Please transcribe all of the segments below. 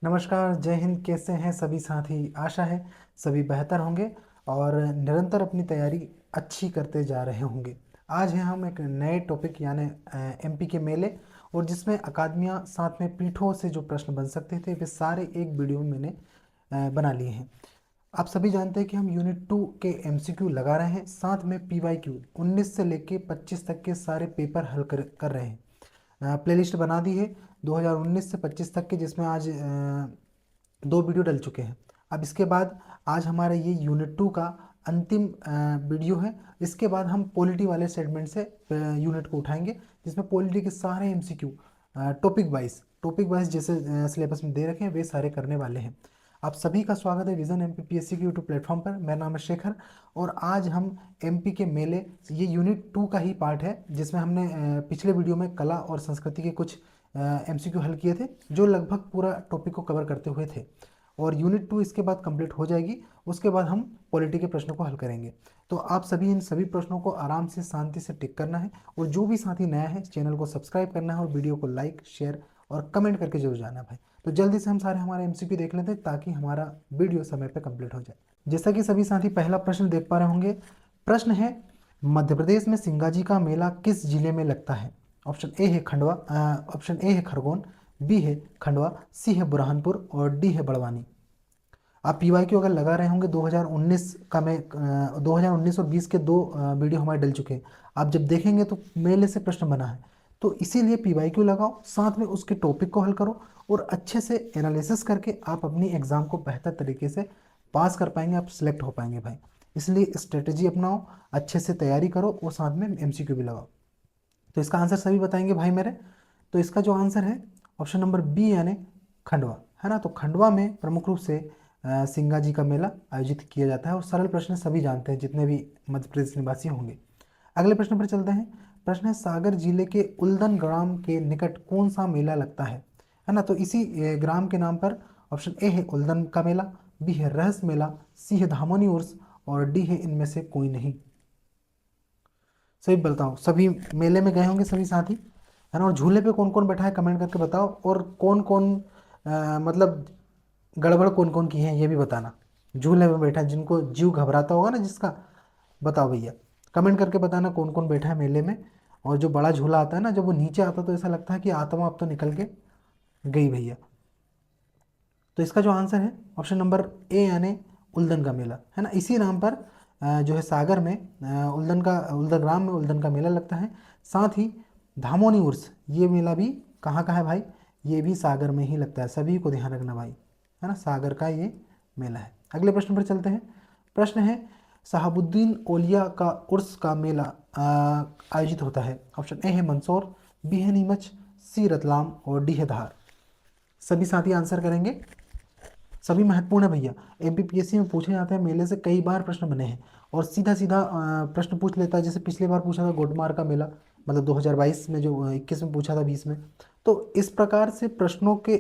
नमस्कार, जय हिंद। कैसे हैं सभी साथी? आशा है सभी बेहतर होंगे और निरंतर अपनी तैयारी अच्छी करते जा रहे होंगे। आज है हम एक नए टॉपिक यानी एमपी के मेले, और जिसमें अकादमियाँ साथ में पीठों से जो प्रश्न बन सकते थे वे सारे एक वीडियो में मैंने बना लिए हैं। आप सभी जानते हैं कि हम यूनिट 2 के एमसीक्यू लगा रहे हैं, साथ में पीवाईक्यू 19 से लेके 25 तक के सारे पेपर हल कर रहे हैं। प्लेलिस्ट बना दी है 2019 से 25 तक के, जिसमें आज दो वीडियो डल चुके हैं। अब इसके बाद आज हमारा ये यूनिट 2 का अंतिम वीडियो है। इसके बाद हम पॉलिटी वाले सेगमेंट से यूनिट को उठाएंगे, जिसमें पॉलिटी के सारे एमसीक्यू टॉपिक वाइज जैसे सिलेबस में दे रखे हैं वे सारे करने वाले हैं। आप सभी का स्वागत है विजन एमपीपीएससी के यूट्यूब प्लेटफॉर्म पर। मेरा नाम है शेखर और आज हम एमपी के मेले, ये यूनिट 2 का ही पार्ट है, जिसमें हमने पिछले वीडियो में कला और संस्कृति के कुछ एमसीक्यू हल किए थे, जो लगभग पूरा टॉपिक को कवर करते हुए थे। और यूनिट 2 इसके बाद कंप्लीट हो जाएगी। उसके बाद हम पॉलिटी के प्रश्नों को हल करेंगे। तो आप सभी इन सभी प्रश्नों को आराम से शांति से टिक करना है, और जो भी साथी नया है चैनल को सब्सक्राइब करना है और वीडियो को लाइक शेयर और कमेंट करके जरूर जाना भाई। तो जल्दी से हम सारे हमारे एमसीक्यू देख लेते हैं ताकि हमारा वीडियो समय पर कंप्लीट हो जाए। जैसा कि सभी साथी पहला प्रश्न देख पा रहे होंगे, प्रश्न है मध्य प्रदेश में सिंगाजी का मेला किस जिले में लगता है? ऑप्शन ए है खंडवा, ऑप्शन ए है खरगोन, बी है खंडवा, सी है बुरहानपुर और डी है बड़वानी। आप पीवाई क्यू अगर लगा रहे होंगे 2019 का, मैं 2019 और 20 के दो वीडियो हमारे डल चुके हैं। आप जब देखेंगे तो मेले से प्रश्न बना है, तो इसीलिए पीवाई क्यू लगाओ, साथ में उसके टॉपिक को हल करो और अच्छे से एनालिसिस करके आप अपनी एग्जाम को बेहतर तरीके से पास कर पाएंगे, आप सिलेक्ट हो पाएंगे भाई। इसलिए स्ट्रेटेजी अपनाओ, अच्छे से तैयारी करो और साथ में एमसीक्यू भी लगाओ। तो इसका आंसर सभी बताएंगे भाई मेरे। तो इसका जो आंसर है ऑप्शन नंबर बी यानी खंडवा, है ना। तो खंडवा में प्रमुख रूप से सिंगाजी का मेला आयोजित किया जाता है, और सरल प्रश्न सभी जानते हैं जितने भी मध्य प्रदेश निवासी होंगे। अगले प्रश्न पर चलते हैं। प्रश्न है सागर जिले के उल्दन ग्राम के निकट कौन सा मेला लगता है ना। तो इसी ग्राम के नाम पर ऑप्शन ए है उल्दन का मेला, बी है रहस मेला, सी है धामोनी उर्स और डी है इनमें से कोई नहीं। सही बताओ, सभी मेले में गए होंगे सभी साथी, है ना। और झूले पे कौन कौन बैठा है कमेंट करके बताओ, और कौन कौन मतलब गड़बड़ कौन कौन की है ये भी बताना। झूले में बैठा है, जिनको जीव घबराता होगा ना जिसका, बताओ भैया, कमेंट करके बताना कौन कौन बैठा है मेले में। और जो बड़ा झूला आता है ना, जब वो नीचे आता तो ऐसा लगता है कि आत्मा अब तो निकल के गई भैया। तो इसका जो आंसर है ऑप्शन नंबर ए यानी उल्दन का मेला, है ना। इसी नाम पर जो है सागर में उल्दन ग्राम में उल्दन का मेला लगता है। साथ ही धामोनी उर्स ये मेला भी कहाँ का है भाई? ये भी सागर में ही लगता है, सभी को ध्यान रखना भाई, है ना। सागर का ये मेला है। अगले प्रश्न पर चलते हैं। प्रश्न है शहाबुद्दीन औलिया का उर्स का मेला आयोजित होता है। ऑप्शन ए है मंदसौर, बी है नीमच, सी रतलाम और डी है धार। सभी साथी आंसर करेंगे, सभी महत्वपूर्ण है भैया। एमपीपीएससी में पूछे जाते हैं मेले से, कई बार प्रश्न बने हैं और सीधा सीधा प्रश्न पूछ लेता है। जैसे पिछली बार पूछा था गोटमार का मेला, मतलब 2022 में, जो 21 में पूछा था, 20 में। तो इस प्रकार से प्रश्नों के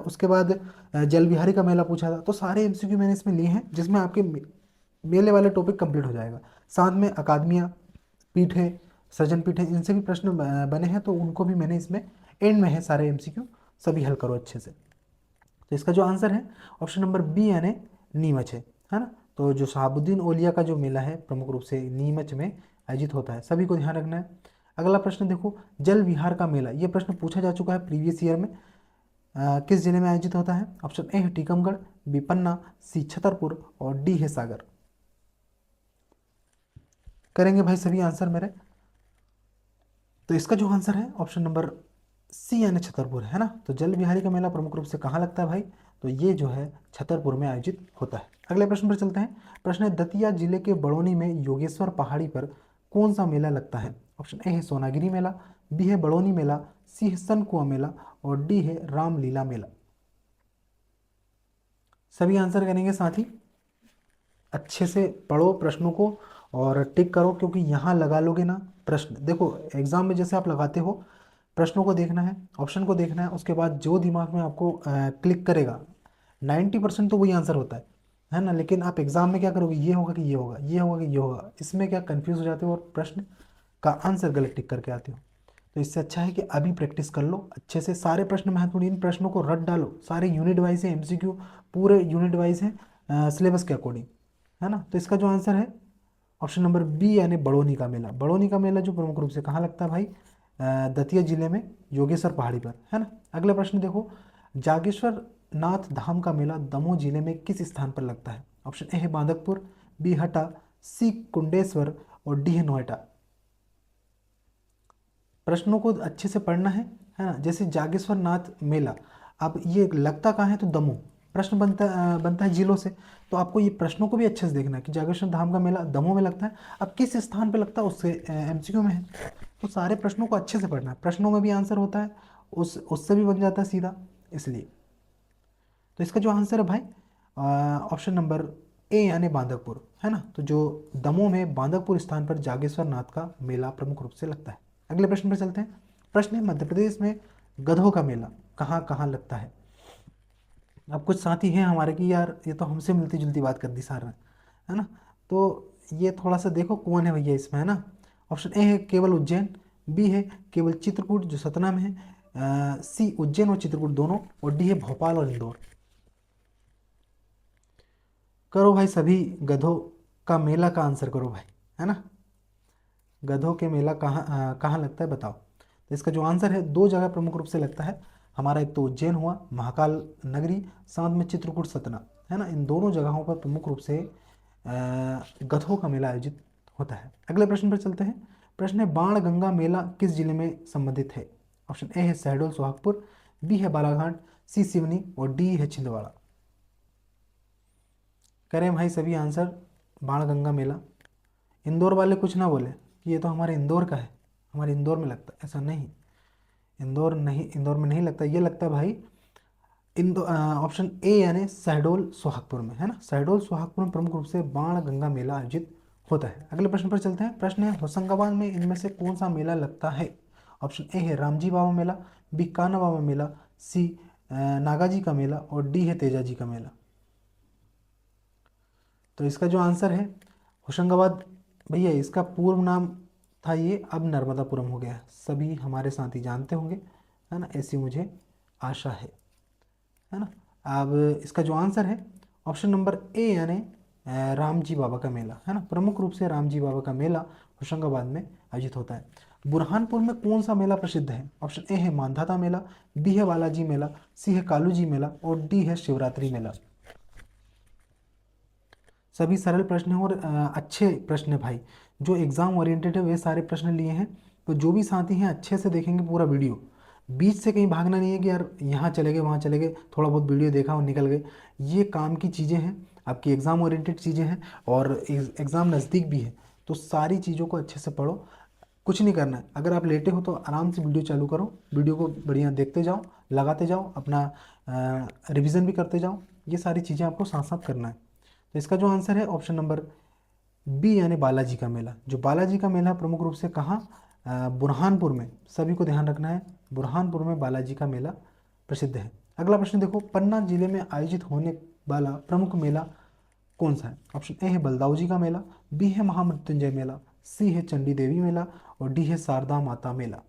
उसके बाद जल विहारी का मेला पूछा था। तो सारे एमसीक्यू मैंने इसमें लिए हैं, जिसमें आपके मेले वाले टॉपिक कंप्लीट हो जाएगा। साथ में अकादमियाँ, पीठे, सृजन पीठे, इनसे भी प्रश्न बने हैं, तो उनको भी मैंने इसमें एंड में है सारे एमसीक्यू, सभी हल करो अच्छे से। तो इसका जो आंसर है ऑप्शन नंबर बी यानी नीमच है ना। तो जो शहाबुद्दीन औलिया का जो मेला है प्रमुख रूप से नीमच में आयोजित होता है, सभी को ध्यान रखना है। अगला प्रश्न देखो, जल विहार का मेला, ये प्रश्न पूछा जा चुका है प्रीवियस ईयर में। किस जिले में आयोजित होता है? ऑप्शन ए है टीकमगढ़, बी पन्ना, सी छतरपुर और डी है सागर। करेंगे भाई सभी आंसर मेरे। तो इसका जो आंसर है ऑप्शन नंबर सी यानी छतरपुर, है ना। तो जल विहारी का मेला प्रमुख रूप से कहाँ लगता है भाई? तो ये जो है छतरपुर में आयोजित होता है। अगले प्रश्न पर चलते हैं। प्रश्न है दतिया जिले के बड़ौनी में योगेश्वर पहाड़ी पर कौन सा मेला लगता है? ऑप्शन ए है सोनागिरी मेला, बी है बड़ौनी मेला, सी है सनकुआ मेला और डी है रामलीला मेला। सभी आंसर करेंगे साथी, अच्छे से पढ़ो प्रश्नों को और टिक करो, क्योंकि यहाँ लगा लोगे ना प्रश्न। देखो एग्जाम में जैसे आप लगाते हो, प्रश्नों को देखना है, ऑप्शन को देखना है, उसके बाद जो दिमाग में आपको क्लिक करेगा, 90% तो वही आंसर होता है ना। लेकिन आप एग्जाम में क्या करोगे, ये होगा कि ये होगा, ये होगा कि ये होगा, इसमें क्या कंफ्यूज हो जाते हो और प्रश्न का आंसर गलत टिक करके आते हो। तो इससे अच्छा है कि अभी प्रैक्टिस कर लो अच्छे से, सारे प्रश्न महत्वपूर्ण, इन प्रश्नों को रट डालो, सारे यूनिट वाइज है, एमसीक्यू पूरे यूनिट वाइज है सिलेबस के अकॉर्डिंग, है ना। तो इसका जो आंसर है ऑप्शन नंबर बी यानी बड़ौनी का मेला। बड़ौनी का मेला जो प्रमुख रूप से कहाँ लगता है भाई, दतिया जिले में योगेश्वर पहाड़ी पर, है ना। अगला प्रश्न देखो, जागेश्वर नाथ धाम का मेला दमोह जिले में किस स्थान पर लगता है। ऑप्शन ए है बांदकपुर, बी हटा, सी कुंडेश्वर और डी है नोएडा। प्रश्नों को अच्छे से पढ़ना है ना। जैसे जागेश्वर नाथ मेला, अब ये लगता कहाँ है, तो दमोह। प्रश्न बनता है जिलों से, तो आपको ये प्रश्नों को भी अच्छे से देखना है कि जागेश्वर धाम का मेला दमोह में लगता है, अब किस स्थान पे लगता है उससे एमसीक्यू में है। तो सारे प्रश्नों को अच्छे से पढ़ना है, प्रश्नों में भी आंसर होता है, उससे भी बन जाता है सीधा, इसलिए। तो इसका जो आंसर है भाई ऑप्शन नंबर ए यानी बांदकपुर, है ना। तो जो दमोह में बांदकपुर स्थान पर जागेश्वर नाथ का मेला प्रमुख रूप से लगता है। अगले प्रश्न पर चलते हैं। प्रश्न है, मध्य प्रदेश में गधों का मेला कहाँ कहाँ लगता है। अब कुछ साथी हैं हमारे कि यार ये तो हमसे मिलती जुलती बात कर दी सर ने, है ना। तो ये थोड़ा सा देखो कौन है भैया इसमें, है ना। ऑप्शन ए है केवल उज्जैन, बी है केवल चित्रकूट जो सतना में है, सी उज्जैन और चित्रकूट दोनों, और डी है भोपाल और इंदौर। करो भाई सभी गधों का मेला का आंसर करो भाई, है ना। गधों के मेला कहाँ लगता है बताओ। तो इसका जो आंसर है, दो जगह प्रमुख रूप से लगता है हमारा, एक तो उज्जैन हुआ महाकाल नगरी, साथ में चित्रकूट सतना, है ना। इन दोनों जगहों पर प्रमुख रूप से गधों का मेला आयोजित होता है। अगले प्रश्न पर चलते हैं। प्रश्न है, बाण गंगा मेला किस जिले में संबंधित है। ऑप्शन ए है शहडोल सोहागपुर, बी है बालाघाट, सी सिवनी और डी है छिंदवाड़ा। करें भाई सभी आंसर। बाण गंगा मेला, इंदौर वाले कुछ ना बोले कि ये तो हमारे इंदौर का है, हमारे इंदौर में लगता है, ऐसा नहीं। इंदौर नहीं, इंदौर में नहीं लगता, ये लगता है भाई ऑप्शन ए यानी शहडोल सोहागपुर में, है ना। शहडोल सोहागपुर में प्रमुख रूप से बाण गंगा मेला आयोजित होता है। अगले प्रश्न पर चलते हैं। प्रश्न है, होशंगाबाद में इनमें से कौन सा मेला लगता है। ऑप्शन ए है रामजी बाबा मेला, बी कान्हा बाबा मेला, सी नागाजी का मेला और डी है तेजाजी का मेला। तो इसका जो आंसर है होशंगाबाद, भैया इसका पूर्व नाम था ये, अब नर्मदापुरम हो गया, सभी हमारे साथी जानते होंगे, है ना, ऐसी मुझे आशा है ना। अब इसका जो आंसर है ऑप्शन नंबर ए यानी राम जी बाबा का मेला, है ना। प्रमुख रूप से राम जी बाबा का मेला होशंगाबाद में आयोजित होता है। बुरहानपुर में कौन सा मेला प्रसिद्ध है। ऑप्शन ए है मानधाता मेला, बी है बालाजी मेला, सी है कालू जी मेला और डी है शिवरात्रि मेला। सभी सरल प्रश्न हैं और अच्छे प्रश्न है भाई, जो एग्जाम ओरिएंटेड है वे सारे प्रश्न लिए हैं। तो जो भी साथी हैं अच्छे से देखेंगे पूरा वीडियो, बीच से कहीं भागना नहीं है कि यार यहाँ चले गए वहाँ चले गए, थोड़ा बहुत वीडियो देखा और निकल गए। ये काम की चीज़ें हैं, आपकी एग्ज़ाम ओरिएंटेड चीज़ें हैं और एग्ज़ाम नज़दीक भी है, तो सारी चीज़ों को अच्छे से पढ़ो। कुछ नहीं करना है, अगर आप लेटे हो तो आराम से वीडियो चालू करो, वीडियो को बढ़िया देखते जाओ, लगाते जाओ, अपना रिवीजन भी करते जाओ, ये सारी चीज़ें आपको साथ साथ करना है। तो इसका जो आंसर है ऑप्शन नंबर बी यानी बालाजी का मेला। जो बालाजी का मेला प्रमुख रूप से कहाँ, बुरहानपुर में, सभी को ध्यान रखना है, बुरहानपुर में बालाजी का मेला प्रसिद्ध है। अगला प्रश्न देखो, पन्ना जिले में आयोजित होने वाला प्रमुख मेला कौन सा है। ऑप्शन ए है बलदाऊ का मेला, बी है महामृत्युंजय मेला, सी है चंडी देवी मेला और डी है शारदा माता मेला।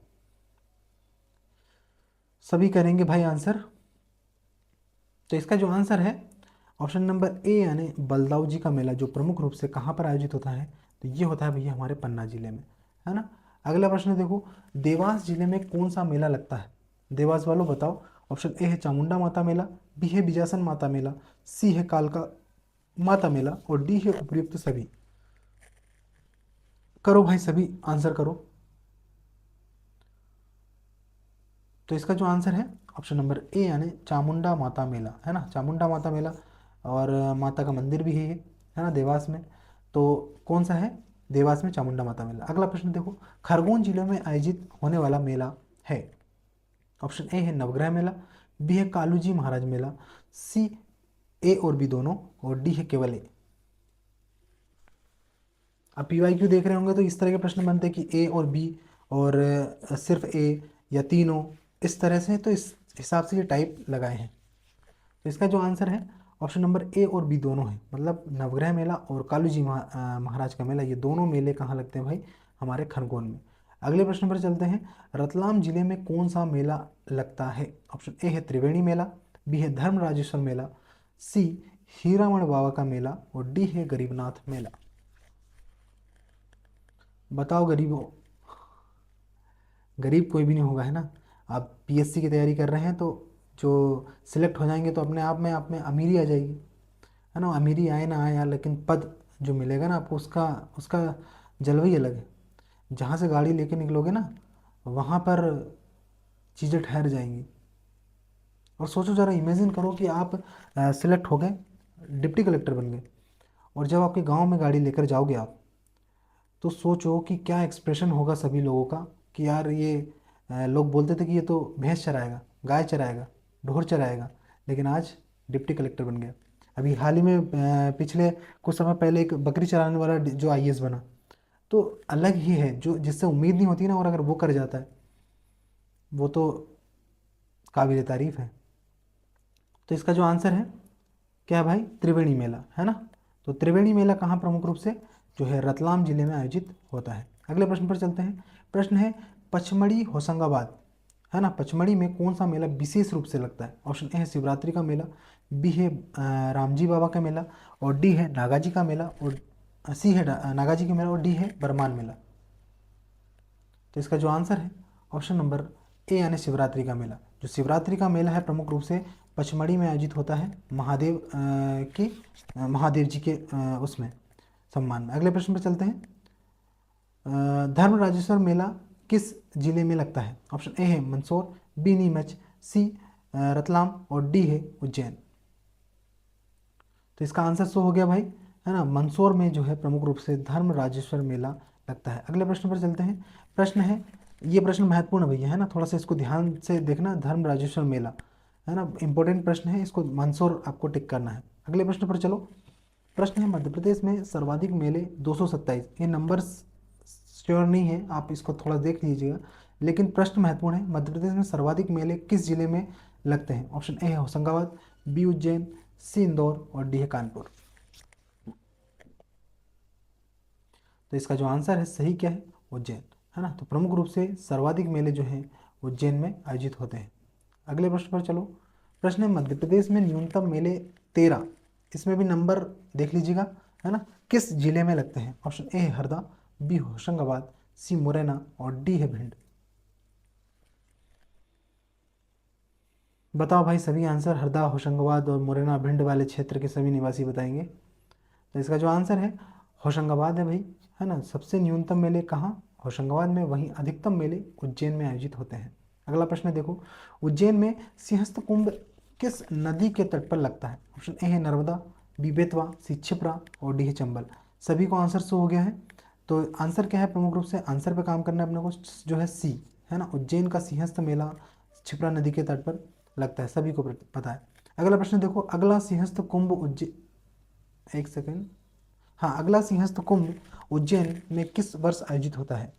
सभी करेंगे भाई आंसर। तो इसका जो आंसर है ऑप्शन नंबर ए यानी बलदाऊ जी का मेला, जो प्रमुख रूप से कहाँ पर आयोजित होता है, तो ये होता है भैया हमारे पन्ना जिले में, है ना। अगला प्रश्न देखो, देवास जिले में कौन सा मेला लगता है। देवास वालों बताओ। ऑप्शन ए है चामुंडा माता मेला, बी है बिजासन माता मेला, सी है कालका माता मेला और डी है उपयुक्त सभी। करो भाई सभी आंसर करो। तो इसका जो आंसर है ऑप्शन नंबर ए यानी चामुंडा माता मेला, है ना। चामुंडा माता मेला और माता का मंदिर भी है ये, है ना, देवास में। तो कौन सा है, देवास में चामुंडा माता मेला। अगला प्रश्न देखो, खरगोन जिले में आयोजित होने वाला मेला है। ऑप्शन ए है नवग्रह मेला, बी है कालू जी महाराज मेला, सी ए और बी दोनों और डी है केवल ए। आप पीवाईक्यू देख रहे होंगे तो इस तरह के प्रश्न बनते हैं कि ए और बी और सिर्फ ए या तीनों, इस तरह से, तो इस हिसाब से ये टाइप लगाए हैं। तो इसका जो आंसर है ऑप्शन नंबर ए और बी दोनों है, मतलब नवग्रह मेला और कालू जी महाराज का मेला, ये दोनों मेले कहाँ लगते हैं भाई, हमारे खरगोन में। अगले प्रश्न पर चलते हैं। रतलाम जिले में कौन सा मेला लगता है? ऑप्शन ए है त्रिवेणी मेला, बी है धर्मराजेश्वर मेला, सी हीरामण बाबा का मेला और डी है गरीबनाथ मेला। बताओ गरीबों, गरीब कोई भी नहीं होगा, है ना। आप पीएससी की तैयारी कर रहे हैं तो जो सिलेक्ट हो जाएंगे तो अपने आप में अमीरी आ जाएगी, है ना। अमीरी आए ना आए यार, लेकिन पद जो मिलेगा ना आपको, उसका उसका जलवा ही अलग है। जहाँ से गाड़ी लेके निकलोगे ना, वहाँ पर चीज़ें ठहर जाएंगी। और सोचो ज़रा, इमेजिन करो कि आप सिलेक्ट हो गए, डिप्टी कलेक्टर बन गए, और जब आपके गांव में गाड़ी लेकर जाओगे आप, तो सोचो कि क्या एक्सप्रेशन होगा सभी लोगों का कि यार ये लोग बोलते थे कि ये तो भैंस चराएगा, गाय चराएगा, ढोर चराएगा, लेकिन आज डिप्टी कलेक्टर बन गया। अभी हाल ही में पिछले कुछ समय पहले एक बकरी चराने वाला जो आईएएस बना, तो अलग ही है, जो जिससे उम्मीद नहीं होती ना, और अगर वो कर जाता है, वो तो काबिल तारीफ है। तो इसका जो आंसर है क्या है भाई? त्रिवेणी मेला, है ना। तो त्रिवेणी मेला कहाँ प्रमुख रूप से जो है रतलाम जिले में आयोजित होता है। अगले प्रश्न पर चलते हैं। प्रश्न है पचमढ़ी होशंगाबाद, है ना, पचमढ़ी में कौन सा मेला विशेष रूप से लगता है? ऑप्शन ए है शिवरात्रि का मेला, बी है रामजी बाबा का मेला और डी है नागाजी का मेला और सी है नागाजी का मेला और डी है बरमान मेला। तो इसका जो आंसर है ऑप्शन नंबर ए यानी शिवरात्रि का मेला। जो शिवरात्रि का मेला है प्रमुख रूप से पचमढ़ी में आयोजित होता है महादेव जी के उसमें सम्मान में। अगले प्रश्न पर चलते हैं। धर्मराजेश्वर मेला किस जिले में लगता है? ऑप्शन ए है मंदसौर, बी नीमच, सी रतलाम और डी है उज्जैन। तो इसका आंसर सो हो गया भाई, है ना। मंदसौर में जो है प्रमुख रूप से धर्मराजेश्वर मेला लगता है। अगले प्रश्न पर चलते हैं। प्रश्न है, ये प्रश्न महत्वपूर्ण है भैया, है ना, थोड़ा सा इसको ध्यान से देखना। धर्मराजेश्वर मेला, है ना, इंपॉर्टेंट प्रश्न है, इसको मंदसौर आपको टिक करना है। अगले प्रश्न पर चलो। प्रश्न है मध्य प्रदेश में सर्वाधिक मेले 227। ये नंबर श्योर नहीं है, आप इसको थोड़ा देख लीजिएगा, लेकिन प्रश्न महत्वपूर्ण है। मध्य प्रदेश में सर्वाधिक मेले किस जिले में लगते हैं? ऑप्शन ए है होशंगाबाद, बी उज्जैन, सी इंदौर और डी है कानपुर। तो इसका जो आंसर है सही क्या है? उज्जैन, है ना। तो प्रमुख रूप से सर्वाधिक मेले जो हैं उज्जैन में आयोजित होते हैं। अगले प्रश्न पर चलो। प्रश्न है मध्य प्रदेश में न्यूनतम मेले 13, इसमें भी नंबर देख लीजिएगा, है ना, किस जिले में लगते हैं? ऑप्शन ए है हरदा, बी होशंगाबाद, सी मुरैना और डी है भिंड। बताओ भाई, सभी आंसर हरदा, होशंगाबाद और मुरैना भिंड वाले क्षेत्र के सभी निवासी बताएंगे। तो इसका जो आंसर है होशंगाबाद है भाई, है ना। सबसे न्यूनतम मेले कहाँ? होशंगाबाद में। वहीं अधिकतम मेले उज्जैन में आयोजित होते हैं। अगला प्रश्न देखो। उज्जैन में सिंहस्थ कुंभ किस नदी के तट पर लगता है? ऑप्शन ए है नर्मदा, बी बेतवा, सी क्षिप्रा और डी है चंबल। सभी को आंसर शो हो गया है। तो आंसर क्या है? प्रमुख रूप से आंसर पे काम करना है अपने को, जो है सी, है ना। उज्जैन का सिंहस्थ मेला क्षिप्रा नदी के तट पर लगता है, सभी को पता है। अगला प्रश्न देखो। अगला सिंहस्थ कुंभ एक सेकेंड, हाँ, अगला सिंहस्थ कुंभ उज्जैन में किस वर्ष आयोजित होता है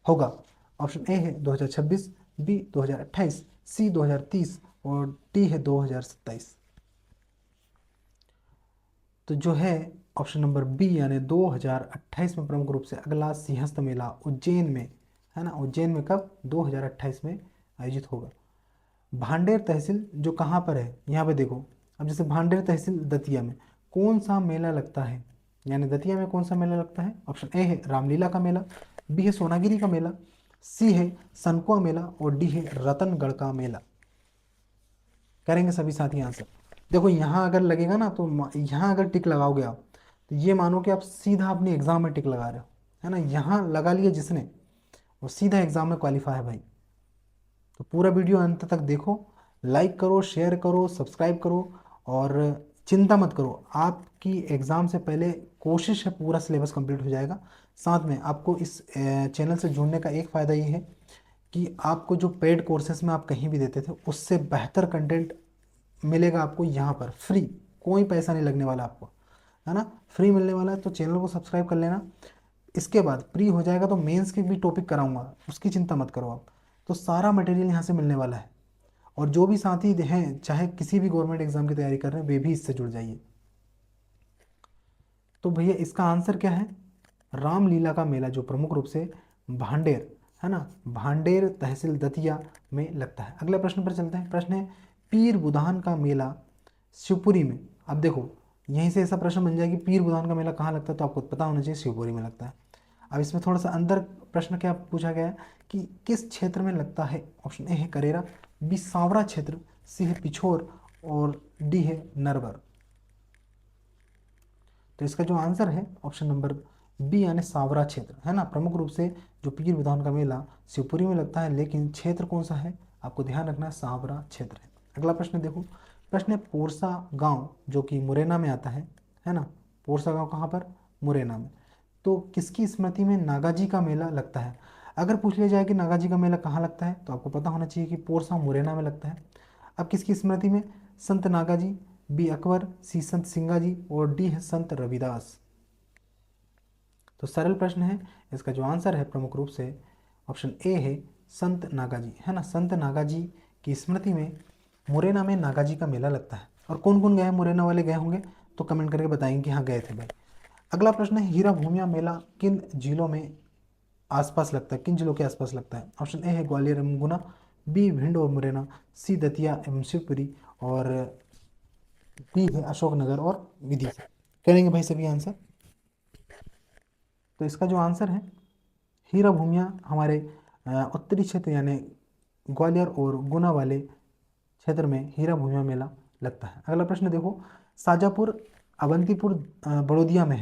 होगा? ऑप्शन ए है 2026, बी 2028, सी 2030 और डी है 2027। तो जो है ऑप्शन नंबर बी यानी 2028 में प्रमुख रूप से अगला सिंहस्थ मेला उज्जैन में, है ना। उज्जैन में कब? 2028 में आयोजित होगा। भांडेर तहसील जो कहाँ पर है, यहाँ पे देखो। अब जैसे भांडेर तहसील दतिया में कौन सा मेला लगता है, यानी दतिया में कौन सा मेला लगता है? ऑप्शन ए है रामलीला का मेला, बी है सोनागिरी का मेला, सी है सनकुआ मेला और डी है रतनगढ़ का मेला। करेंगे सभी साथी आंसर। देखो यहाँ अगर लगेगा ना, तो यहाँ अगर टिक लगाओगे आप, तो ये मानो कि आप सीधा अपनी एग्जाम में टिक लगा रहे हो, है ना। यहाँ लगा लिया जिसने, वो सीधा एग्जाम में क्वालिफाई है भाई। तो पूरा वीडियो अंत तक देखो, लाइक करो, शेयर करो, सब्सक्राइब करो, और चिंता मत करो, आपकी एग्ज़ाम से पहले कोशिश है पूरा सिलेबस कंप्लीट हो जाएगा। साथ में आपको इस चैनल से जुड़ने का एक फ़ायदा ये है कि आपको जो पेड कोर्सेज में आप कहीं भी देते थे, उससे बेहतर कंटेंट मिलेगा आपको यहाँ पर फ्री। कोई पैसा नहीं लगने वाला आपको, है ना, फ्री मिलने वाला है। तो चैनल को सब्सक्राइब कर लेना। इसके बाद फ्री हो जाएगा तो मेंस के भी टॉपिक कराऊंगा, उसकी चिंता मत करो आप। तो सारा मटेरियल यहाँ से मिलने वाला है। और जो भी साथी हैं चाहे किसी भी गवर्नमेंट एग्जाम की तैयारी कर रहे हैं, वे भी इससे जुड़ जाइए। तो भैया इसका आंसर क्या है? रामलीला का मेला जो प्रमुख रूप से भांडेर, है ना, भांडेर तहसील दतिया में लगता है। अगले प्रश्न पर चलते हैं। प्रश्न है पीर बुधान का मेला शिवपुरी में। अब देखो यहीं से ऐसा प्रश्न बन जाए कि पीर बुधान का मेला कहाँ लगता है, तो आपको पता होना चाहिए शिवपुरी में लगता है। अब इसमें थोड़ा सा अंदर प्रश्न क्या पूछा गया है कि किस क्षेत्र में लगता है। ऑप्शन ए है करेरा, बी सांवरा क्षेत्र, सी है पिछोर और डी है नरवर। तो इसका जो आंसर है ऑप्शन नंबर बी यानी सांवरा क्षेत्र, है ना। प्रमुख रूप से जो पीर बुधान का मेला शिवपुरी में लगता है, लेकिन क्षेत्र कौन सा है आपको ध्यान रखना है, सांवरा क्षेत्र है। अगला प्रश्न देखो। प्रश्न है पोरसा गांव जो कि मुरैना में आता है ना। पोरसा गांव कहाँ पर, मुरैना में। तो किसकी स्मृति में नागाजी का मेला लगता है। अगर पूछ लिया जाए कि नागाजी का मेला कहाँ लगता है, तो आपको पता होना चाहिए कि पोरसा मुरैना में लगता है। अब किसकी स्मृति में, संत नागाजी, बी अकबर, सी संत सिंगाजी और डी है संत रविदास। तो सरल प्रश्न है, इसका जो आंसर है प्रमुख रूप से ऑप्शन ए है संत नागाजी, है ना। संत नागाजी की स्मृति में मुरैना में नागाजी का मेला लगता है। और कौन कौन गए हैं, मुरैना वाले गए होंगे तो कमेंट करके बताएंगे कि हाँ गए थे भाई। अगला प्रश्न है हीरा भूमिया मेला किन जिलों में आसपास लगता है, किन जिलों के आसपास लगता है। ऑप्शन ए है ग्वालियर एवं गुना, बी भिंड और मुरैना, सी दतिया एवं शिवपुरी और डी है अशोकनगर और विदिशा। करेंगे भाई सभी आंसर। तो इसका जो आंसर है हीरा भूमिया हमारे उत्तरी क्षेत्र यानी ग्वालियर और गुना वाले क्षेत्र में हीरा भूमिया मेला लगता है। अगला प्रश्न देखो। साजापुर अवंतीपुर बड़ौदिया में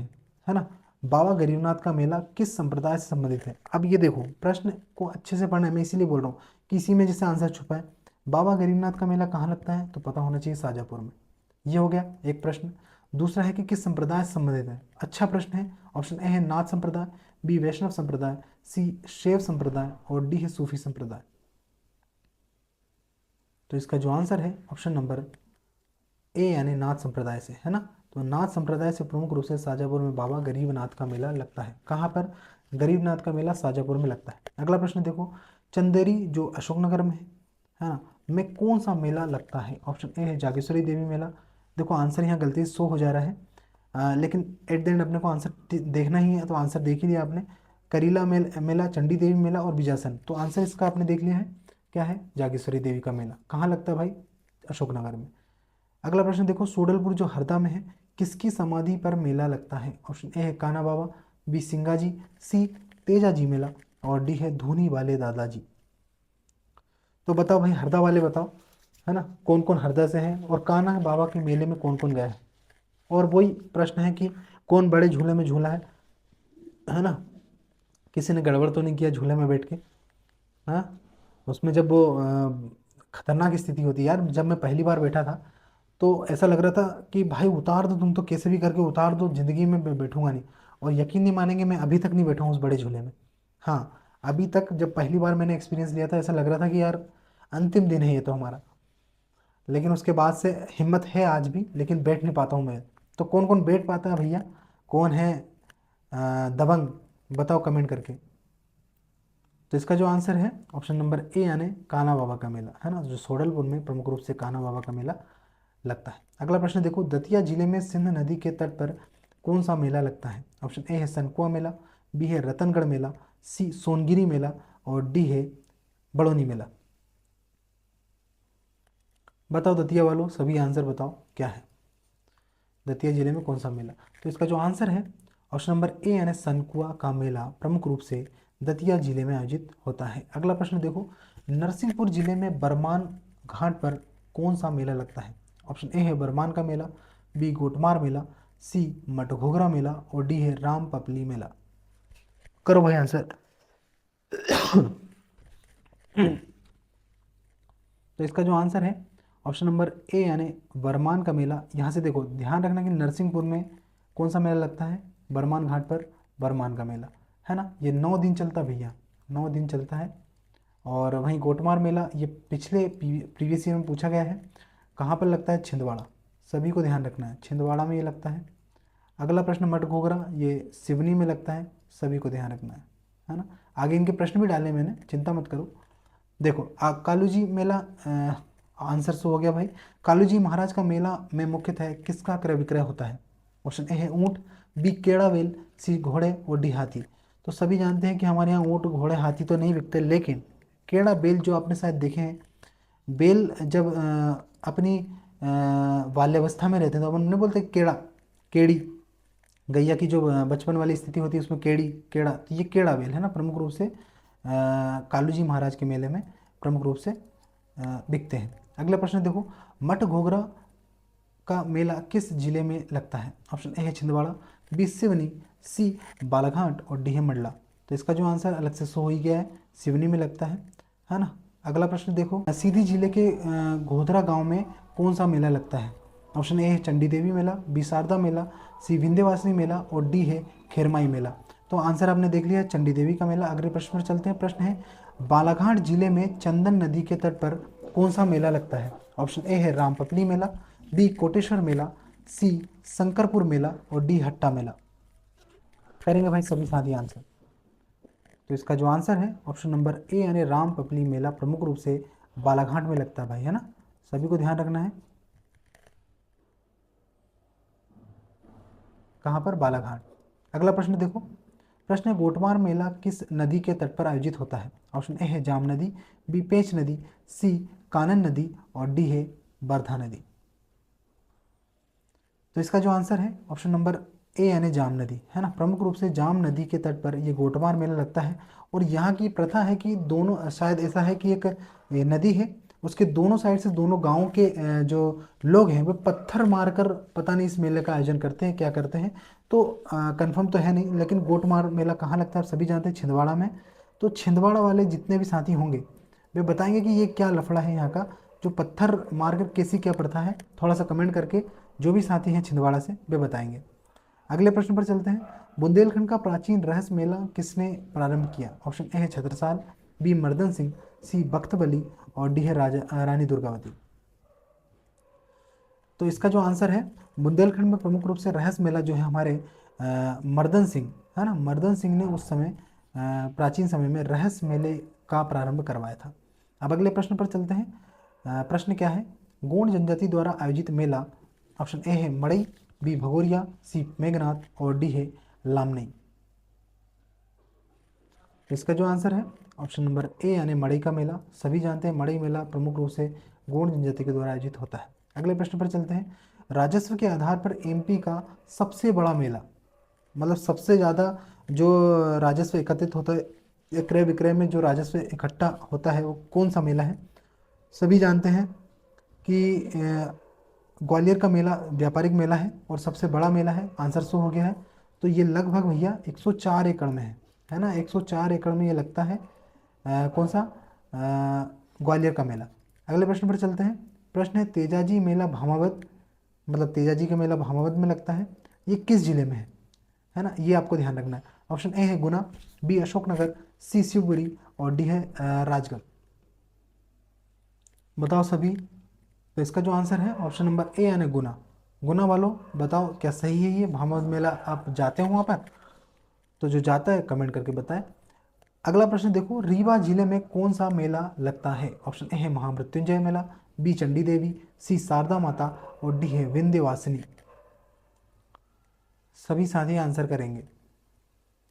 है ना। बाबा गरीबनाथ का मेला किस संप्रदाय से संबंधित है। अब ये देखो प्रश्न को अच्छे से पढ़ना है, मैं इसीलिए बोल रहा हूँ कि इसी में जैसे आंसर छुपा है। बाबा गरीबनाथ का मेला कहाँ लगता है, तो पता होना चाहिए साजापुर में। ये हो गया एक प्रश्न। दूसरा है कि किस संप्रदाय से संबंधित है। अच्छा प्रश्न है। ऑप्शन ए है नाथ संप्रदाय, बी वैष्णव संप्रदाय, सी शैव संप्रदाय और डी है सूफी संप्रदाय। तो इसका जो आंसर है ऑप्शन नंबर ए यानी नाथ संप्रदाय से, है ना। तो नाथ संप्रदाय से प्रमुख रूप से साजापुर में बाबा गरीबनाथ का मेला लगता है। कहाँ पर, गरीबनाथ का मेला साजापुर में लगता है। अगला प्रश्न देखो। चंदेरी जो अशोकनगर में है ना, में कौन सा मेला लगता है। ऑप्शन ए है जागेश्वरी देवी मेला। देखो आंसर यहाँ गलती से शो हो जा रहा है, लेकिन एट द एंड अपने को आंसर देखना ही है, तो आंसर देख ही लिया आपने। करीला मेला, चंडी देवी मेला और बिजासन। तो आंसर इसका आपने देख लिया है, क्या है, जागेश्वरी देवी का मेला। कहाँ लगता है भाई, अशोकनगर में। अगला प्रश्न देखो। सोडलपुर जो हरदा में है, किसकी समाधि पर मेला लगता है। ऑप्शन ए है कान्हा बाबा, बी सिंगाजी, सी तेजाजी मेला और डी है धूनी वाले दादाजी। तो बताओ भाई हरदा वाले बताओ, है ना, कौन कौन हरदा से हैं और कान्हा बाबा के मेले में कौन कौन गया है। और वही प्रश्न है कि कौन बड़े झूले में झूला है ना। किसी ने गड़बड़ तो नहीं किया झूले में बैठ के, हाँ। उसमें जब वो खतरनाक स्थिति होती है यार, जब मैं पहली बार बैठा था तो ऐसा लग रहा था कि भाई उतार दो तुम तो, कैसे भी करके उतार दो, जिंदगी में बैठूंगा नहीं। और यकीन नहीं मानेंगे, मैं अभी तक नहीं बैठा हूँ उस बड़े झूले में। हाँ, अभी तक जब पहली बार मैंने एक्सपीरियंस लिया था ऐसा लग रहा था कि यार अंतिम दिन है ये तो हमारा। लेकिन उसके बाद से हिम्मत है आज भी, लेकिन बैठ नहीं पाता हूँ मैं। तो कौन कौन बैठ पाता है भैया, कौन है दबंग, बताओ कमेंट करके। तो इसका जो आंसर है ऑप्शन नंबर ए यानी कान्हा बाबा का मेला, है ना, जो सोडलपुर में प्रमुख रूप से कान्हा बाबा का मेला लगता है। अगला प्रश्न देखो। दतिया जिले में सिंध नदी के तट पर कौन सा मेला लगता है। ऑप्शन ए है सनकुआ मेला, बी है रतनगढ़ मेला, सी सोनगिरी मेला और डी है बड़ौनी मेला। बताओ दतिया वालों, सभी आंसर बताओ क्या है, दतिया जिले में कौन सा मेला। तो इसका जो आंसर है ऑप्शन नंबर ए यानी सनकुआ का मेला प्रमुख रूप से दतिया जिले में आयोजित होता है। अगला प्रश्न देखो। नरसिंहपुर जिले में बरमान घाट पर कौन सा मेला लगता है। ऑप्शन ए है बरमान का मेला, बी गोटमार मेला, सी मटघोगरा मेला और डी है राम पपली मेला। करो भाई आंसर। तो इसका जो आंसर है ऑप्शन नंबर ए यानी बरमान का मेला। यहाँ से देखो ध्यान रखना कि नरसिंहपुर में कौन सा मेला लगता है, बरमान घाट पर बरमान का मेला, है ना। ये 9 दिन चलता है भैया, 9 दिन चलता है। और वहीं गोटमार मेला ये पिछले प्रीवियस ईयर में पूछा गया है, कहाँ पर लगता है, छिंदवाड़ा। सभी को ध्यान रखना है, छिंदवाड़ा में ये लगता है। अगला प्रश्न मटघोगरा ये सिवनी में लगता है, सभी को ध्यान रखना है ना। आगे इनके प्रश्न भी डाले मैंने, चिंता मत करो। देखो कालू जी मेला, आंसर सो हो गया भाई। कालू जी महाराज का मेला में मुख्यतः किसका क्रय विक्रय होता है। ऑप्शन ए है ऊंट, बी केड़ा वेल, सी घोड़े और डी हाथी। तो सभी जानते हैं कि हमारे यहाँ ऊँट घोड़े हाथी तो नहीं बिकते, लेकिन केड़ा बेल जो आपने शायद देखे हैं, बेल जब अपनी बाल्यावस्था में रहते हैं तो अपन नहीं बोलते केड़ा, केड़ी, गैया की जो बचपन वाली स्थिति होती है उसमें केड़ी, केड़ा, तो ये केड़ा बेल है ना, प्रमुख रूप से कालू जी महाराज के मेले में प्रमुख रूप से बिकते हैं। अगला प्रश्न देखो, मठ घोघरा का मेला किस जिले में लगता है? ऑप्शन ए है छिंदवाड़ा, बी सिवनी, सी बालाघाट और डी है मंडला। तो इसका जो आंसर अलग से शो हो ही गया है, सिवनी में लगता है ना। अगला प्रश्न देखो, सीधी जिले के घोधरा गांव में कौन सा मेला लगता है? ऑप्शन ए है चंडी देवी मेला, बी शारदा मेला, सी विंध्यवासिनी मेला और डी है खेरमाई मेला। तो आंसर आपने देख लिया, चंडी देवी का मेला। अगले प्रश्न पर चलते हैं। प्रश्न है, बालाघाट जिले में चंदन नदी के तट पर कौन सा मेला लगता है? ऑप्शन ए है रामपपली मेला, बी कोटेश्वर मेला, सी शंकरपुर मेला और डी हट्टा मेला। करेंगे भाई सभी साथी आंसर। तो इसका जो आंसर है ऑप्शन नंबर ए यानी रामपपली मेला प्रमुख रूप से बालाघाट में लगता है भाई, है ना, सभी को ध्यान रखना है। कहाँ पर? बालाघाट। अगला प्रश्न देखो, प्रश्न है, गोटमार मेला किस नदी के तट पर आयोजित होता है? ऑप्शन ए है जाम नदी, बी पेंच नदी, सी कानन नदी और डी है बरधा नदी। तो इसका जो आंसर है ऑप्शन नंबर ए यानी जाम नदी, है ना, प्रमुख रूप से जाम नदी के तट पर ये गोटमार मेला लगता है। और यहाँ की प्रथा है कि दोनों, शायद ऐसा है कि एक ये नदी है, उसके दोनों साइड से दोनों गांव के जो लोग हैं वो पत्थर मारकर पता नहीं इस मेले का आयोजन करते हैं, क्या करते हैं, तो कंफर्म तो है नहीं, लेकिन गोटमार मेला कहाँ लगता है सभी जानते हैं, छिंदवाड़ा में। तो छिंदवाड़ा वाले जितने भी साथी होंगे वे बताएंगे कि ये क्या लफड़ा है यहाँ का, जो पत्थर मारकर कैसी क्या प्रथा है, थोड़ा सा कमेंट करके जो भी साथी हैं छिंदवाड़ा से वे बताएंगे। अगले प्रश्न पर चलते हैं, बुंदेलखंड का प्राचीन रहस्य मेला किसने प्रारंभ किया? ऑप्शन ए है छत्रसाल, बी मर्दन सिंह, सी बख्तबली और डी है रानी दुर्गावती। तो इसका जो आंसर है, बुंदेलखंड में प्रमुख रूप से रहस्य मेला जो है हमारे मर्दन सिंह, है ना, मर्दन सिंह ने उस समय प्राचीन समय में रहस्य मेले का प्रारंभ करवाया था। अब अगले प्रश्न पर चलते हैं। प्रश्न क्या है, गोंड जनजाति द्वारा आयोजित मेला, ऑप्शन ए है मड़ई, बी भगोरिया, सी मेघनाथ और डी है लामनई। इसका जो आंसर है ऑप्शन नंबर ए यानी मड़ई का मेला। सभी जानते हैं मड़ई मेला प्रमुख रूप से गोंड जनजाति के द्वारा आयोजित होता है। अगले प्रश्न पर चलते हैं, राजस्व के आधार पर एमपी का सबसे बड़ा मेला, मतलब सबसे ज़्यादा जो राजस्व एकत्रित होता है, क्रय विक्रय में जो राजस्व इकट्ठा होता है, वो कौन सा मेला है? सभी जानते हैं कि ग्वालियर का मेला व्यापारिक मेला है और सबसे बड़ा मेला है, आंसर शो हो गया है। तो ये लगभग भैया 104 एकड़ में है ना, 104 एकड़ में ये लगता है। कौन सा? ग्वालियर का मेला। अगले प्रश्न पर चलते हैं। प्रश्न है, तेजाजी मेला भामावत, मतलब तेजाजी का मेला भामावत में लगता है, ये किस जिले में है ना, ये आपको ध्यान रखना है। ऑप्शन ए है गुना, बी अशोकनगर, सी शिवपुरी और डी है राजगढ़। बताओ सभी। तो इसका जो आंसर है ऑप्शन नंबर ए यानी गुना। गुना वालों बताओ क्या सही है ये भामावत मेला? आप जाते हो वहाँ पर? तो जो जाता है कमेंट करके बताएं। अगला प्रश्न देखो, रीवा जिले में कौन सा मेला लगता है? ऑप्शन ए है महामृत्युंजय मेला, बी चंडी देवी, सी शारदा माता और डी है विंध्यवासिनी। सभी साथी आंसर करेंगे।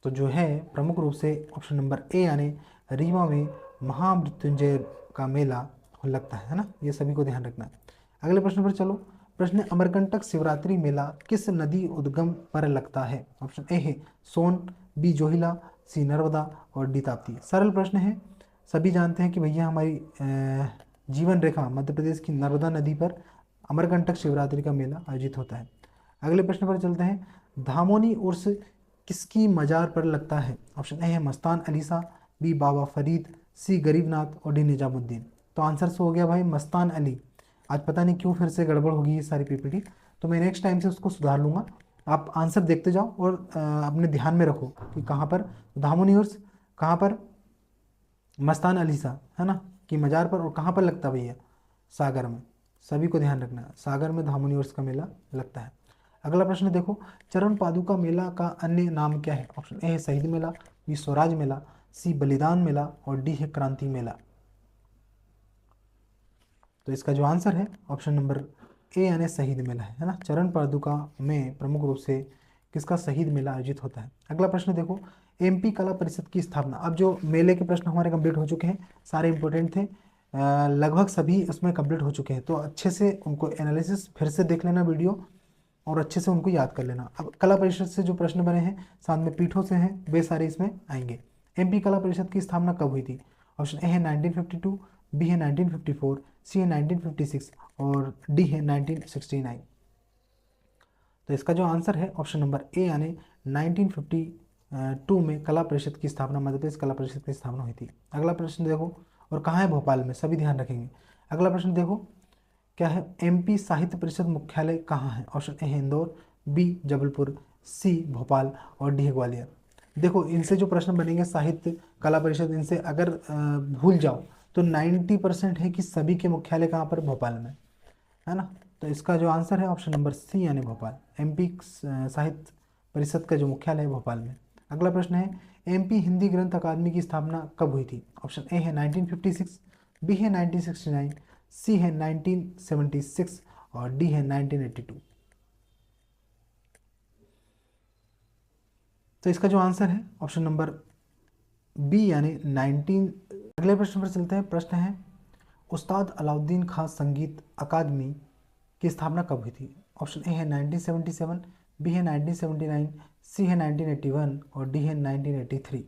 तो जो है प्रमुख रूप से ऑप्शन नंबर ए यानी रीवा में महामृत्युंजय का मेला लगता है ना, ये सभी को ध्यान रखना है। अगले प्रश्न पर चलो। प्रश्न है, अमरकंटक शिवरात्रि मेला किस नदी उद्गम पर लगता है? ऑप्शन ए है सोन, बी जोहिला, सी नर्मदा और डी ताप्ती। सरल प्रश्न है, सभी जानते हैं कि भैया हमारी जीवन रेखा मध्य प्रदेश की नर्मदा नदी पर अमरकंटक शिवरात्रि का मेला आयोजित होता है। अगले प्रश्न पर चलते हैं, धामोनी उर्स किसकी मजार पर लगता है? ऑप्शन ए है मस्तान अली शाह, बी बाबा फरीद, सी गरीबनाथ और डी निजामुद्दीन। तो आंसर सो हो गया भाई मस्तान अली। आज पता नहीं क्यों फिर से गड़बड़ होगी ये सारी पीपीटी, तो मैं नेक्स्ट टाइम से उसको सुधार लूँगा। आप आंसर देखते जाओ और अपने ध्यान में रखो कि कहाँ पर धामोनी उर्स, कहाँ पर मस्तान अली शाह, है ना, कि मजार पर, और कहाँ पर लगता है भैया? सागर में। सभी को ध्यान रखना है, सागर में धामोनी उर्स का मेला लगता है। अगला प्रश्न देखो, चरण पादुका मेला का अन्य नाम क्या है? ऑप्शन ए है शहीद मेला, बी स्वराज मेला, सी बलिदान मेला और डी है क्रांति मेला। तो इसका जो आंसर है ऑप्शन नंबर ए यानी शहीद मेला है ना, चरण पादुका में प्रमुख रूप से किसका शहीद मेला आयोजित होता है। अगला प्रश्न देखो, एमपी कला परिषद की स्थापना। अब जो मेले के प्रश्न हमारे कंप्लीट हो चुके हैं, सारे इंपॉर्टेंट थे, लगभग सभी उसमें कंप्लीट हो चुके हैं, तो अच्छे से उनको एनालिसिस फिर से देख लेना वीडियो और अच्छे से उनको याद कर लेना। अब कला परिषद से जो प्रश्न बने हैं साथ में पीठों से हैं, वे सारे इसमें आएंगे। एमपी कला परिषद की स्थापना कब हुई थी? ऑप्शन ए है 1952, बी है 1954, सी है 1956 और डी है 1969। तो इसका जो आंसर है ऑप्शन नंबर ए यानी 1952 में कला परिषद की स्थापना, मध्य प्रदेश कला परिषद की स्थापना हुई थी। अगला प्रश्न देखो, और कहाँ है? भोपाल में, सभी ध्यान रखेंगे। अगला प्रश्न देखो क्या है? एमपी साहित्य परिषद मुख्यालय कहाँ है? ऑप्शन ए है इंदौर, बी जबलपुर, सी भोपाल और डी है ग्वालियर। देखो इनसे जो प्रश्न बनेंगे साहित्य कला परिषद, इनसे अगर भूल जाओ तो 90% है कि सभी के मुख्यालय कहाँ पर? भोपाल में, है ना। तो इसका जो आंसर है ऑप्शन नंबर सी यानी भोपाल। एमपी साहित्य परिषद का जो मुख्यालय है भोपाल में। अगला प्रश्न है एमपी हिंदी ग्रंथ अकादमी की स्थापना कब हुई थी? ऑप्शन ए है 1956, बी है 1969, सी है 1976 और डी है 1982। तो इसका जो आंसर है ऑप्शन नंबर बी यानी 19। अगले प्रश्न पर चलते हैं। प्रश्न है उस्ताद अलाउद्दीन खां संगीत अकादमी की स्थापना कब हुई थी? ऑप्शन ए है 1977, बी है 1979, सी है 1981 और डी है 1983।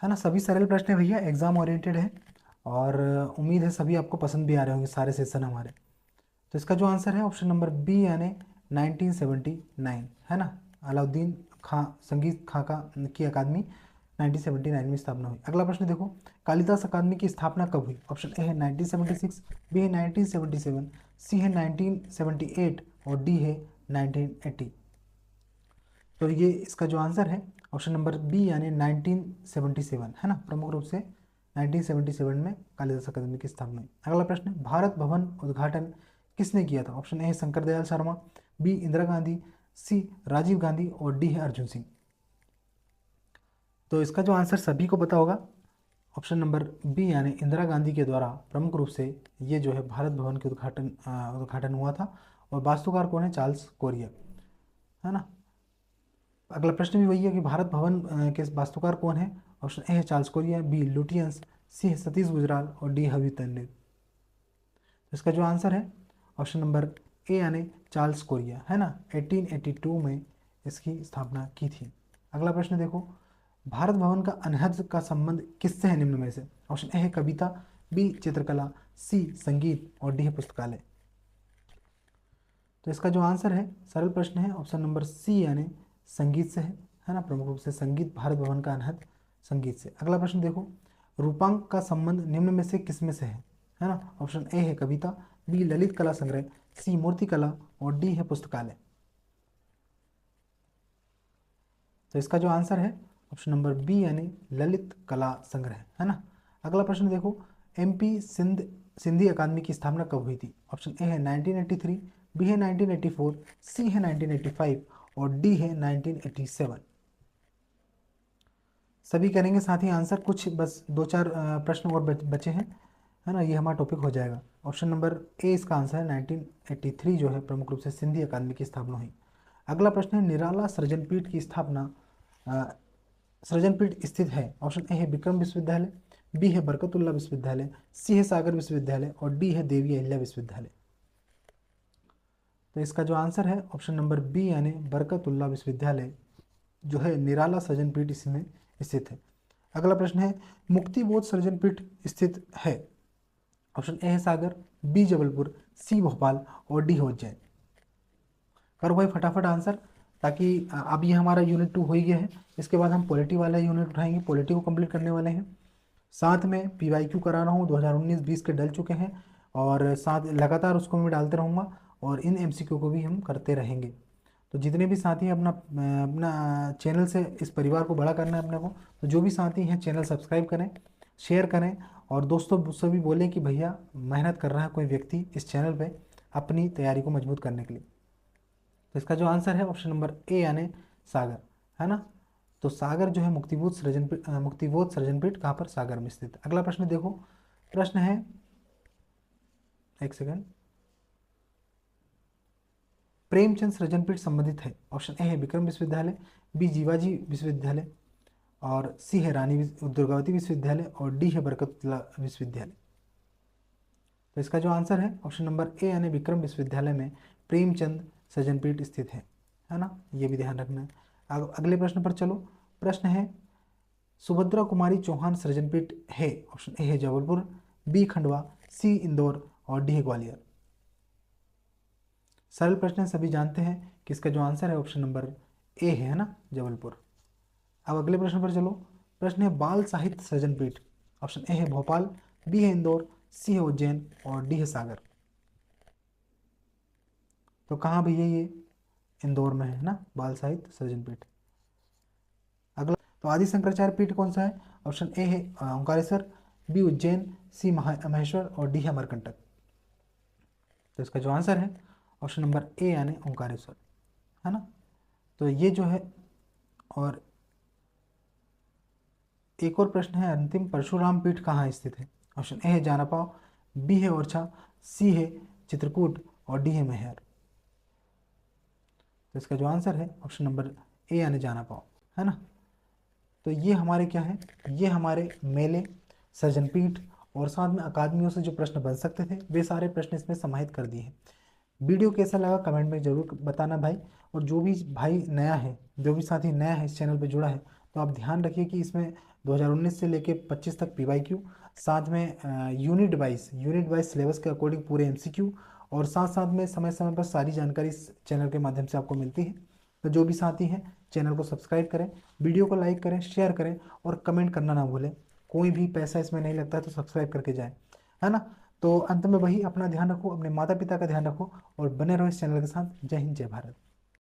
है ना, सभी सरल प्रश्न है भैया, एग्जाम ओरिएंटेड है और उम्मीद है सभी आपको पसंद भी आ रहे होंगे सारे सेशन हमारे। तो इसका जो आंसर है ऑप्शन नंबर बी यानी 1979, है ना। अलाउद्दीन खां संगीत खां का की अकादमी 1979 में स्थापना हुई। अगला प्रश्न देखो कालिदास अकादमी की स्थापना कब हुई? ऑप्शन ए है 1976, बी है 1977, सी है 1978 और डी है 1980। तो ये इसका जो आंसर है ऑप्शन नंबर बी यानी 1977, है ना। प्रमुख रूप से 1977 में कालिदास अकादमी की स्थापना हुई। अगला प्रश्न है भारत भवन उद्घाटन किसने किया था? ऑप्शन ए है शंकर दयाल शर्मा, बी इंदिरा गांधी, सी राजीव गांधी और डी है अर्जुन सिंह। तो इसका जो आंसर सभी को पता होगा, ऑप्शन नंबर बी यानी इंदिरा गांधी के द्वारा प्रमुख रूप से ये जो है भारत भवन के उद्घाटन हुआ था। और वास्तुकार कौन है? चार्ल्स कोरिया, है ना। अगला प्रश्न भी वही है कि भारत भवन के वास्तुकार कौन है? ऑप्शन ए है चार्ल्स कोरिया, बी लुटियंस, सी है सतीश गुजराल और डी हवि तन्ने। इसका जो आंसर है ऑप्शन नंबर ए यानी चार्ल्स कोरिया, है ना। 1882 में इसकी स्थापना की थी। अगला प्रश्न देखो भारत भवन का अनहद का संबंध किससे है निम्न में से? ऑप्शन ए है कविता, बी चित्रकला, सी संगीत और डी है पुस्तकालय। तो इसका जो आंसर है सरल प्रश्न है ऑप्शन नंबर सी यानी संगीत से है ना। प्रमुख रूप से संगीत, भारत भवन का अनहद संगीत से। अगला प्रश्न देखो रूपांक का संबंध निम्न में से किसमें से है ना। ऑप्शन ए है कविता, बी ललित कला संग्रह, सी मूर्ति कला और डी है पुस्तकालय। तो इसका जो आंसर है ऑप्शन नंबर बी यानी ललित कला संग्रह, है ना। अगला प्रश्न देखो एमपी सिंधी अकादमी की स्थापना कब हुई थी? ऑप्शन ए है 1983, बी है 1984, सी है 1985 और डी है 1987। सभी करेंगे साथ ही आंसर, कुछ बस दो चार प्रश्न और बचे हैं, है ना। ये हमारा टॉपिक हो जाएगा। ऑप्शन नंबर ए इसका आंसर है 1983 जो है प्रमुख रूप से सिंधी अकादमी की स्थापना हुई। अगला प्रश्न है निराला सृजनपीठ की स्थापना सृजनपीठ स्थित है? ऑप्शन ए है विक्रम विश्वविद्यालय, बी है बरकतुल्ला विश्वविद्यालय, सी है सागर विश्वविद्यालय और डी है देवी अहिल्या विश्वविद्यालय। तो इसका जो आंसर है ऑप्शन नंबर बी यानी बरकतुल्ला विश्वविद्यालय जो है निराला सृजनपीठ इसमें स्थित है। अगला प्रश्न है मुक्तिबोध सृजनपीठ स्थित है? ऑप्शन ए है सागर, बी जबलपुर, सी भोपाल और डी है उज्जैन। करो भाई फटाफट आंसर, ताकि अब ये हमारा यूनिट 2 हो ही गया है। इसके बाद हम पॉलिटी वाला यूनिट उठाएंगे, पॉलिटी को कंप्लीट करने वाले हैं। साथ में पीवाईक्यू करा रहा हूँ, 2019-20 के डल चुके हैं और साथ लगातार उसको मैं डालते रहूँगा और इन एमसीक्यू को भी हम करते रहेंगे। तो जितने भी साथी हैं अपना अपना चैनल से इस परिवार को बड़ा करना है अपने को, तो जो भी साथी हैं चैनल सब्सक्राइब करें, शेयर करें और दोस्तों से भी बोलें कि भैया मेहनत कर रहा है कोई व्यक्ति इस चैनल पे अपनी तैयारी को मजबूत करने के लिए। तो इसका जो आंसर है ऑप्शन नंबर ए यानी सागर, है ना। तो सागर जो है मुक्तिबोध सृजनपीठ कहाँ पर? सागर में स्थित। अगला प्रश्न देखो, प्रश्न है एक सेकंड, प्रेमचंद सृजनपीठ संबंधित है? ऑप्शन ए है विक्रम विश्वविद्यालय, बी जीवाजी विश्वविद्यालय, और सी है रानी दुर्गावती विश्वविद्यालय, और डी है बरकतुल्लाह विश्वविद्यालय। तो इसका जो आंसर है ऑप्शन नंबर ए यानी विक्रम विश्वविद्यालय में प्रेमचंद सृजनपीठ स्थित है ना, ये भी ध्यान रखना है। अगले प्रश्न पर चलो। प्रश्न है सुभद्रा कुमारी चौहान सृजनपीठ है? ऑप्शन ए है जबलपुर, बी खंडवा, सी इंदौर, और डी है ग्वालियर। सरल प्रश्न है, सभी जानते हैं कि इसका जो आंसर है ऑप्शन नंबर ए है ना, जबलपुर। अब अगले प्रश्न पर चलो। प्रश्न है बाल साहित्य सृजनपीठ। ऑप्शन ए है भोपाल, बी है इंदौर, सी है उज्जैन, और डी है सागर। तो कहाँ भैया ये इंदौर में है ना बाल साहित्य सृजनपीठ। अगला तो आदि शंकराचार्य पीठ कौन सा है? ऑप्शन ए है ओंकारेश्वर, बी उज्जैन, सी महेश्वर, और डी है अमरकंटक। तो इसका जो आंसर है ऑप्शन नंबर ए यानी ओंकारेश्वर, है ना। तो ये जो है, और एक और प्रश्न है अंतिम, परशुराम पीठ कहाँ स्थित है? ऑप्शन ए है जानापाव, बी है ओरछा, सी है चित्रकूट, और डी है मैहर। तो इसका जो आंसर है ऑप्शन नंबर ए यानी जानापाव, है ना। तो ये हमारे क्या है, ये हमारे मेले, सृजनपीठ और साथ में अकादमियों से जो प्रश्न बन सकते थे वे सारे प्रश्न इसमें समाहित कर दिए हैं। वीडियो कैसा लगा कमेंट में ज़रूर बताना भाई। और जो भी भाई नया है, जो भी साथी नया है इस चैनल पे जुड़ा है, तो आप ध्यान रखिए कि इसमें 2019 से लेके 25 तक PYQ, साथ में यूनिट वाइज सिलेबस के अकॉर्डिंग पूरे MCQ, और साथ साथ में समय समय पर सारी जानकारी इस चैनल के माध्यम से आपको मिलती है। तो जो भी साथी हैं चैनल को सब्सक्राइब करें, वीडियो को लाइक करें, शेयर करें, और कमेंट करना ना भूलें। कोई भी पैसा इसमें नहीं लगता है, तो सब्सक्राइब करके जाएं, है ना। तो अंत में वही, अपना ध्यान रखो, अपने माता पिता का ध्यान रखो, और बने रहो इस चैनल के साथ। जय हिंद, जय भारत।